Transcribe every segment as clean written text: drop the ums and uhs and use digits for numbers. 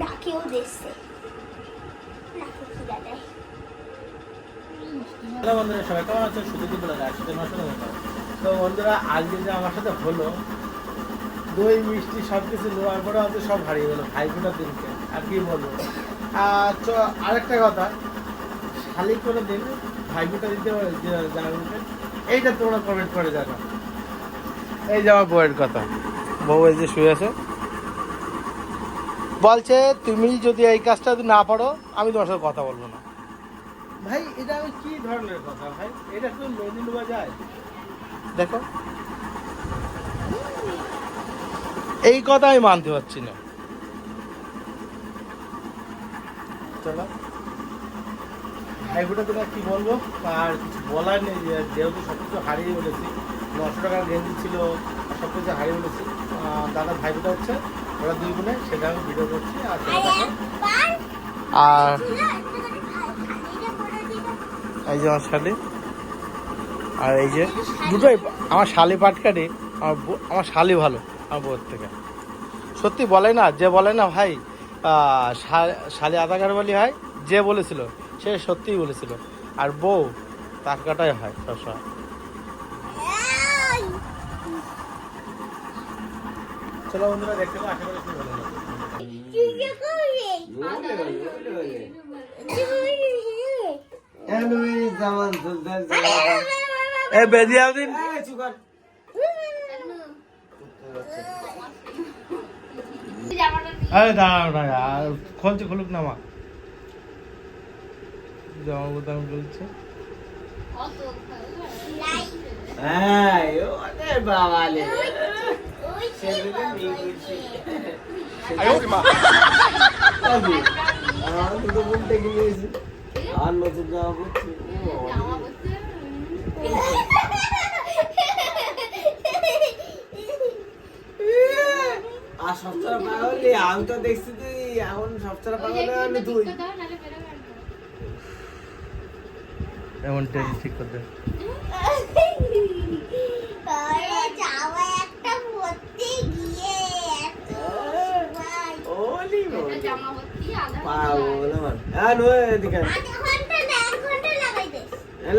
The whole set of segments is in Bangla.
ডাকেও দিচ্ছে হ্যালো বন্ধুরা, সবাই কেমন আছেন? সুযোগী বলে একসাথে নষ্ট মতো। তো বন্ধুরা, আজকে যে আমার সাথে হলো, দই মিষ্টি সব কিছু নেওয়ার পরে হয়তো সব হারিয়ে গেলো ভাইফোঁটার দিনকে। আর কি বলবো, আরেকটা কথা, শালিক কোনো দিন ভাইফোঁটা দিতে জানাবেন, এইটা তোমরা কমেন্ট করে জানো। এই যে আমার বউয়ের কথা, বউ এই যে শুয়ে আছে, বলছে তুমি যদি এই কাজটা না পারো আমি তোমার সাথে কথা বলবো না। ভাই এটা আমি কি ধরনের কথা ভাই? এটা তো মেনে নেওয়া যায়? দেখো, এই কথা আমি মানতে পারছি না। চলো ভাইফোঁটা তোমার কি বলবো, আর কিছু বলার নেই, যেহেতু সব কিছু হারিয়ে ফেলেছি। 900 টাকার গেঞ্জি ছিল, সব কিছু হারিয়ে ফেলেছি। দাদা ভাইফোঁটা হচ্ছে, ওরা দুই বোনে, সেটা আমি ভিডিও করছি। আর এই যে আমার শালি, আর এই যে দুটোই আমার শালি পাটকারি। আমার শালি ভালো আমার বউর থেকে। সত্যি বলে না, যে বলে না ভাই শালি আধা কার বলি হয়, যে বলেছিল সে সত্যিই বলেছিল। আর বউ তার কাটাই হয় সবসময়। চলো বন্ধুরা, দেখতে পাবো, আশা করি খুব ভালো লাগবে। আরে দাঁড়াও না, খুলছে, খুলুক না মা, জামা বোতাম খুলছে। আর নতুন জামা পড়ছি, আর সবচেয়ে পাগল আমি তো দেখছি তুই এখন সবচেয়ে পাগল তুই এমন টেন ঠিক করতে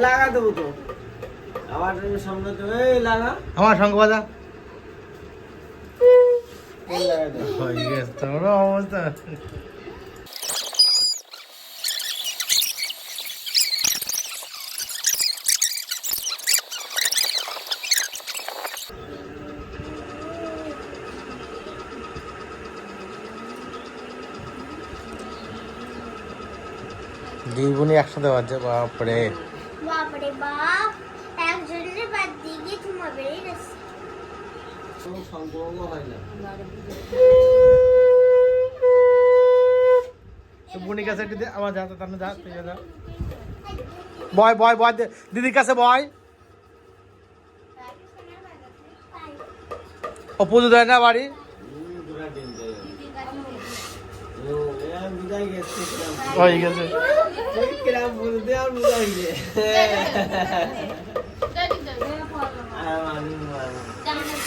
লাগা দেবো তো আমার সঙ্গে তো লাগা, আমার সঙ্গে বাজা তোমরা অবস্থা। দুই বোনই একসাথে বাজছে, বাপরে বাপরে বাপ, একজনের বাদ দিয়ে তোমার বেরিয়ে গেছে। কোনো সম্পর্ক হয় না। বোনের কাছে আমার যা তার যা, তুই যা, বয় বয় বয়, দিদির কাছে বয়। ও পুজো দেয় না বাড়ি? হয়ে গেছে।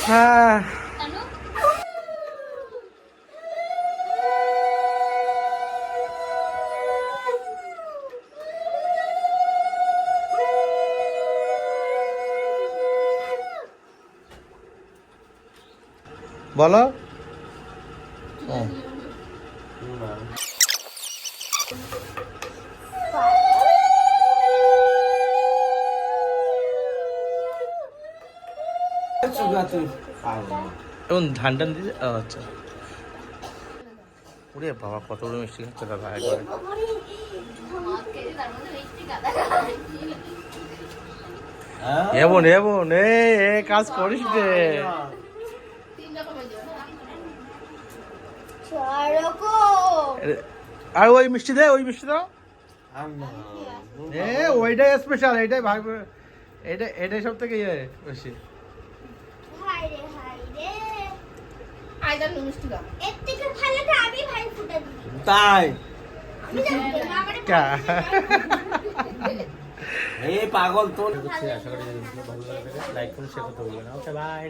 হ্যাঁ, বলো। এখন ধান টান দিয়ে, আচ্ছা। ওরে বাবা, কত বড় মিষ্টি খাচ্ছে দাদা একবারে। এবন এবন, এ কাজ করিস রে। আর ওই মিষ্টি দে, ওই মিষ্টি দাও। ওইটাই স্পেশাল, এইটাই ভাগ, এটাই সব থেকে ইয়ে বেশি। তাই এই পাগল তোর। আশা করি ভালো লাগে, লাইক করুন, শেয়ার করতে ভুলবেন না। Okay bye.